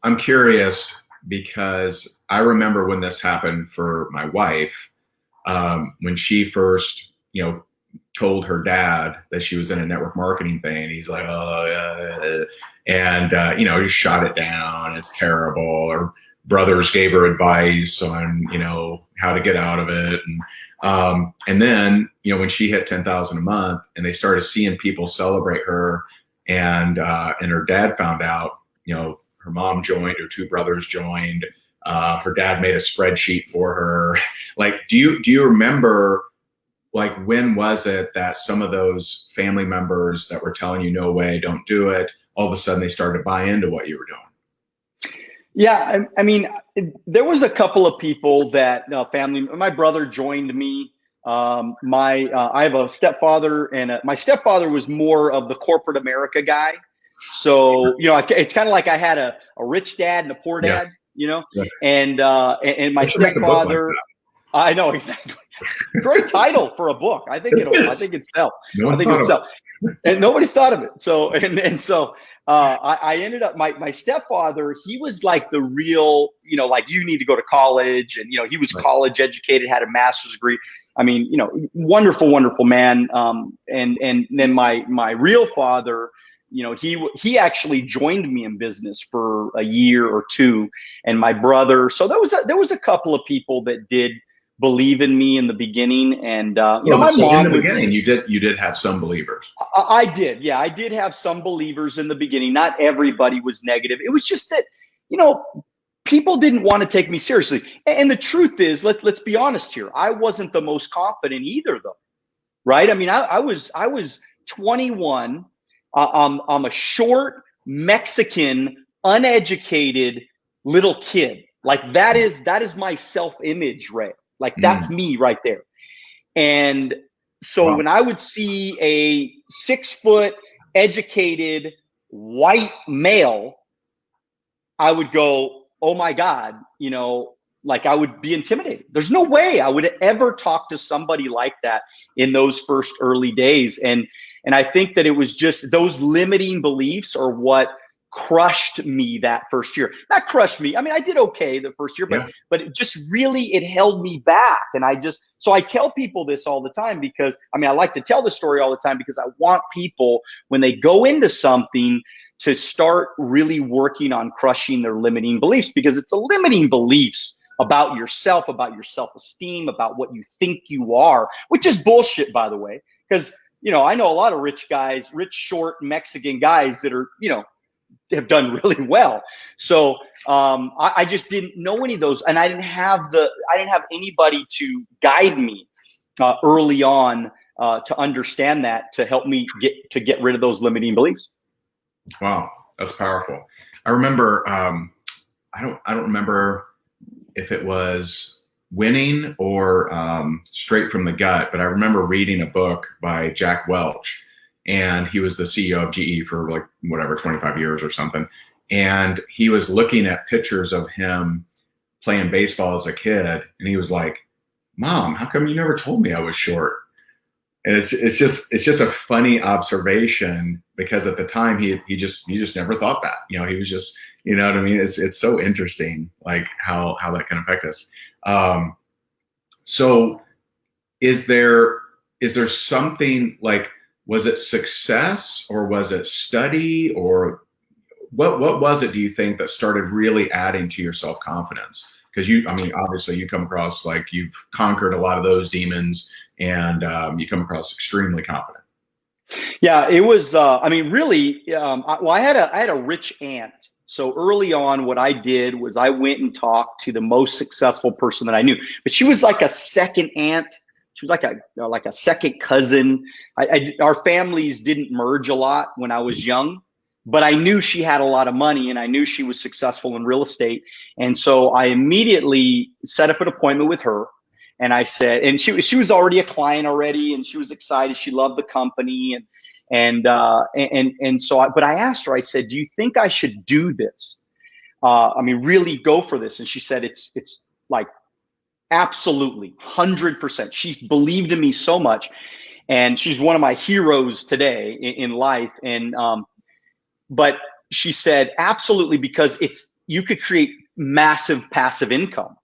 I'm curious because I remember when this happened for my wife, when she first, told her dad that she was in a network marketing thing. He's like, oh, yeah. And, just shot it down. It's terrible. Her brothers gave her advice on, how to get out of it. And then, when she hit 10,000 a month and they started seeing people celebrate her and her dad found out, her mom joined, her two brothers joined, her dad made a spreadsheet for her. Like, do you remember, like, when was it that some of those family members that were telling you, no way, don't do it, all of a sudden they started to buy into what you were doing? Yeah, I mean, there was a couple of people that family. My brother joined me. I have a stepfather, and my stepfather was more of the corporate America guy. So it's kind of like I had a rich dad and a poor dad. Yeah. And my stepfather. I know, exactly. Great title for a book. I think it's sell. I think it'll sell. And nobody's thought of it. So I ended up my stepfather. He was like the real, like, you need to go to college, and he was college educated, had a master's degree. I mean, wonderful, wonderful man. And then my real father, he actually joined me in business for a year or two, and my brother. So there was a couple of people that did believe in me in the beginning, and my mom. In the beginning, you did have some believers. I did, yeah, I did have some believers in the beginning. Not everybody was negative. It was just that, people didn't want to take me seriously. And the truth is, let's be honest here. I wasn't the most confident either, though, right? I mean, I was 21. I'm a short Mexican, uneducated little kid. Like, that is my self-image, Ray. Like, that's me right there. And so when I would see a 6-foot educated white male, I would go, oh my God, like, I would be intimidated. There's no way I would ever talk to somebody like that in those first early days. And I think that it was just those limiting beliefs are what crushed me that first year. Not crushed me. I mean, I did okay the first year, but it just really, it held me back. And so I tell people this all the time because, I like to tell the story all the time because I want people, when they go into something, to start really working on crushing their limiting beliefs, because it's the limiting beliefs about yourself, about your self-esteem, about what you think you are, which is bullshit, by the way. Because, I know a lot of rich guys, rich, short Mexican guys that are, have done really well. So I just didn't know any of those, and I didn't have anybody to guide me early on to understand that, to help me get rid of those limiting beliefs. Wow, that's powerful. I remember I don't remember if it was Winning or Straight from the Gut, but I remember reading a book by Jack Welch. And he was the CEO of GE for like 25 years or something. And he was looking at pictures of him playing baseball as a kid. And he was like, Mom, how come you never told me I was short? And it's just a funny observation, because at the time he just never thought that, he was just, you know what I mean? It's so interesting, like how that can affect us. So is there something like, was it success or was it study, or what was it, do you think, that started really adding to your self-confidence? Because obviously you come across like you've conquered a lot of those demons, and you come across extremely confident. Yeah, it was, really, I had a rich aunt. So early on, what I did was I went and talked to the most successful person that I knew, but she was like a second aunt. She was like a second cousin. Our families didn't merge a lot when I was young, but I knew she had a lot of money, and I knew she was successful in real estate. And so I immediately set up an appointment with her, and I said, and she was already a client already, and she was excited. She loved the company, but I asked her, I said, do you think I should do this? Really go for this? And she said, it's like, absolutely, 100%. She believed in me so much, and she's one of my heroes today in life. And but she said, absolutely, because it's, you could create massive passive income.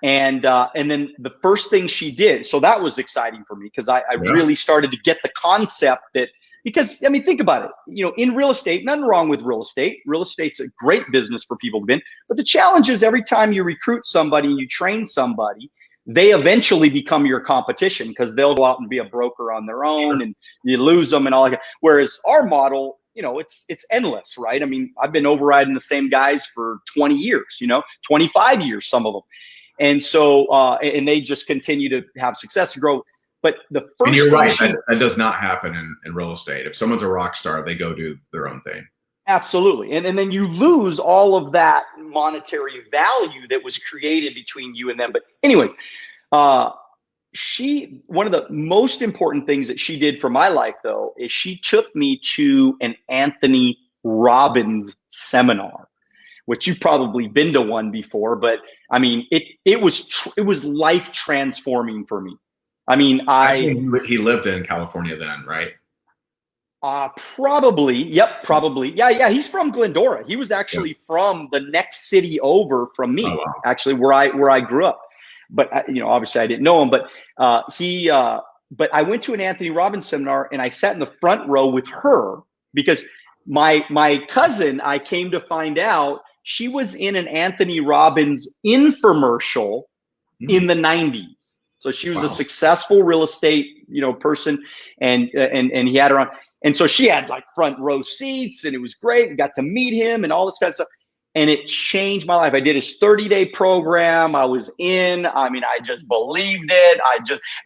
And then the first thing she did, so that was exciting for me because I really started to get the concept that, because I mean, think about it, you know, in real estate, nothing wrong with real estate. Real estate's a great business for people to be in. But the challenge is every time you recruit somebody and you train somebody, they eventually become your competition because they'll go out and be a broker on their own and you lose them and all that. Whereas our model, you know, it's endless, right? I mean, I've been overriding the same guys for 20 years, you know, 25 years, some of them. And so, and they just continue to have success and grow. But the first and you're thing right, that does not happen in real estate. If someone's a rock star, they go do their own thing. Absolutely. And then you lose all of that monetary value that was created between you and them. But anyways, one of the most important things that she did for my life, though, is she took me to an Anthony Robbins seminar, which you've probably been to one before. But I mean, it was life transforming for me. I mean, he lived in California then, right? Probably. Yep. Probably. Yeah. He's from Glendora. He was actually from the next city over from me, actually, where I grew up. But you know, obviously I didn't know him, but but I went to an Anthony Robbins seminar and I sat in the front row with her because my cousin, I came to find out, she was in an Anthony Robbins infomercial in the 90s. So she was a successful real estate, you know, person, and he had her on. And so she had like front row seats and it was great. We got to meet him and all this kind of stuff. And it changed my life. I did his 30-day program. I was in. I mean, I just believed it.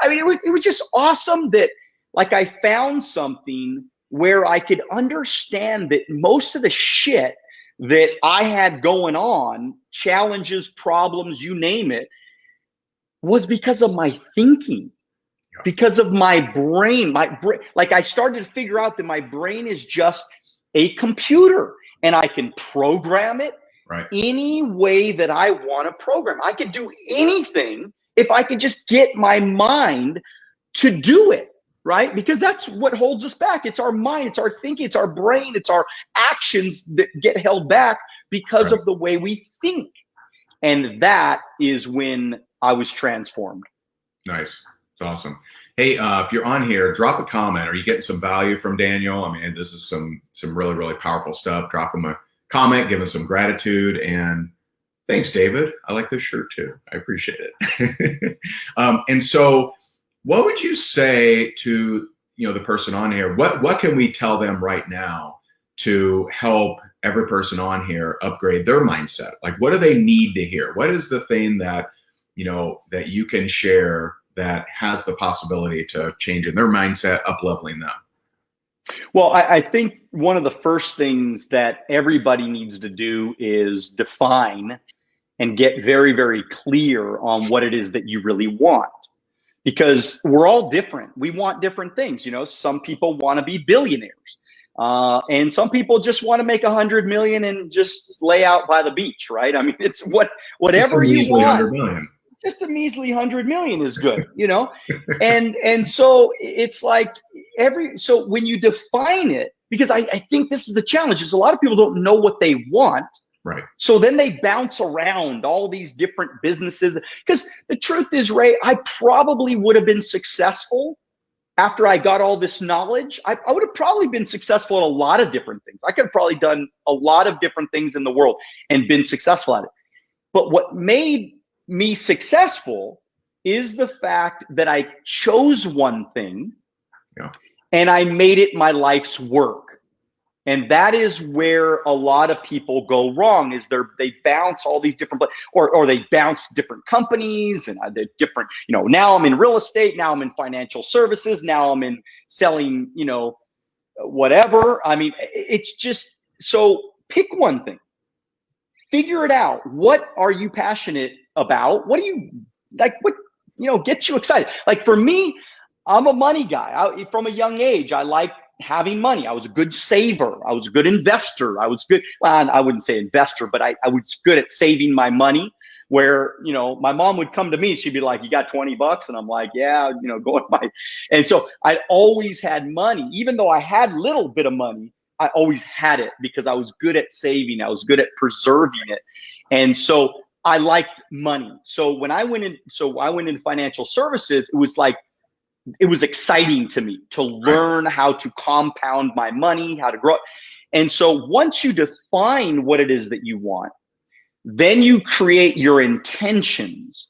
It was just awesome that like I found something where I could understand that most of the shit that I had going on, challenges, problems, you name it, was because of my thinking, because of my brain. Like I started to figure out that my brain is just a computer and I can program it any way that I want to program. I could do anything if I could just get my mind to do it, right? Because that's what holds us back. It's our mind, it's our thinking, it's our brain, it's our actions that get held back because of the way we think. And that is when I was transformed. Nice. It's awesome. Hey, if you're on here, drop a comment. Are you getting some value from Daniel? I mean, this is some really, really powerful stuff. Drop him a comment, give him some gratitude. And thanks, David. I like this shirt too. I appreciate it. And so what would you say to, you know, the person on here? What can we tell them right now to help every person on here upgrade their mindset? Like, what do they need to hear? What is the thing that, you know, that you can share that has the possibility to change in their mindset, up-leveling them? Well, I think one of the first things that everybody needs to do is define and get very, very clear on what it is that you really want. Because we're all different. We want different things. You know, some people want to be billionaires. And some people just want to make 100 million and just lay out by the beach, right? I mean, it's whatever you want. 100 million. Just a measly 100 million is good, you know? And so it's like so when you define it, because I think this is the challenge, is a lot of people don't know what they want. Right. So then they bounce around all these different businesses. Because the truth is, Ray, I probably would have been successful after I got all this knowledge. I would have probably been successful at a lot of different things. I could have probably done a lot of different things in the world and been successful at it. But what made me successful is the fact that I chose one thing and I made it my life's work. And that is where a lot of people go wrong, is they bounce all these different, or they bounce different companies, and they're different, you know, now I'm in real estate, now I'm in financial services, now I'm in selling, you know, whatever. I mean, it's just, so pick one thing, figure it out. What are you passionate about? What do you like? What, you know, gets you excited? Like for me, I'm a money guy. From a young age, I like having money. I was a good saver. I was a good investor. I was good. Well, I wouldn't say investor, but I was good at saving my money, where, you know, my mom would come to me and she'd be like, "You got 20 bucks?" And I'm like, "Yeah, you know, go and buy." And so I always had money, even though I had little bit of money, I always had it because I was good at saving. I was good at preserving it. And so I liked money. So when I went into financial services, it was exciting to me to learn how to compound my money, how to grow. And so once you define what it is that you want, then you create your intentions.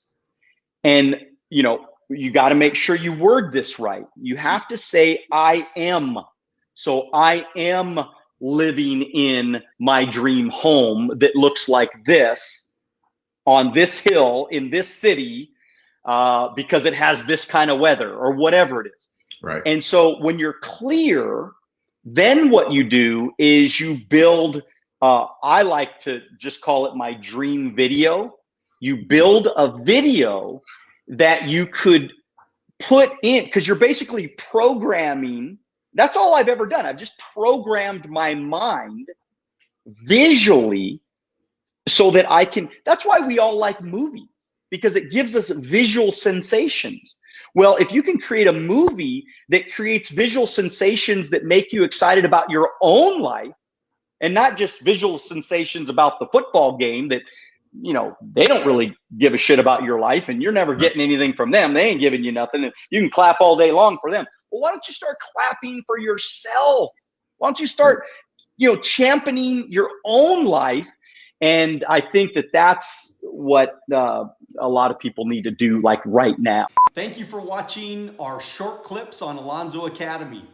And, you got to make sure you word this right. You have to say, I am. So I am living in my dream home that looks like this on this hill in this city because it has this kind of weather or whatever it is. Right. And so when you're clear, then what you do is you build, I like to just call it my dream video. You build a video that you could put in, because you're basically programming. That's all I've ever done. I've just programmed my mind visually so that I can, that's why we all like movies, because it gives us visual sensations. Well, if you can create a movie that creates visual sensations that make you excited about your own life, and not just visual sensations about the football game that, they don't really give a shit about your life and you're never getting anything from them. They ain't giving you nothing. And you can clap all day long for them. Well, why don't you start clapping for yourself? Why don't you start, championing your own life? And I think that that's what a lot of people need to do, like right now. Thank you for watching our short clips on Alonzo Academy.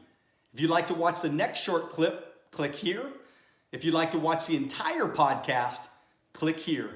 If you'd like to watch the next short clip, click here. If you'd like to watch the entire podcast, click here.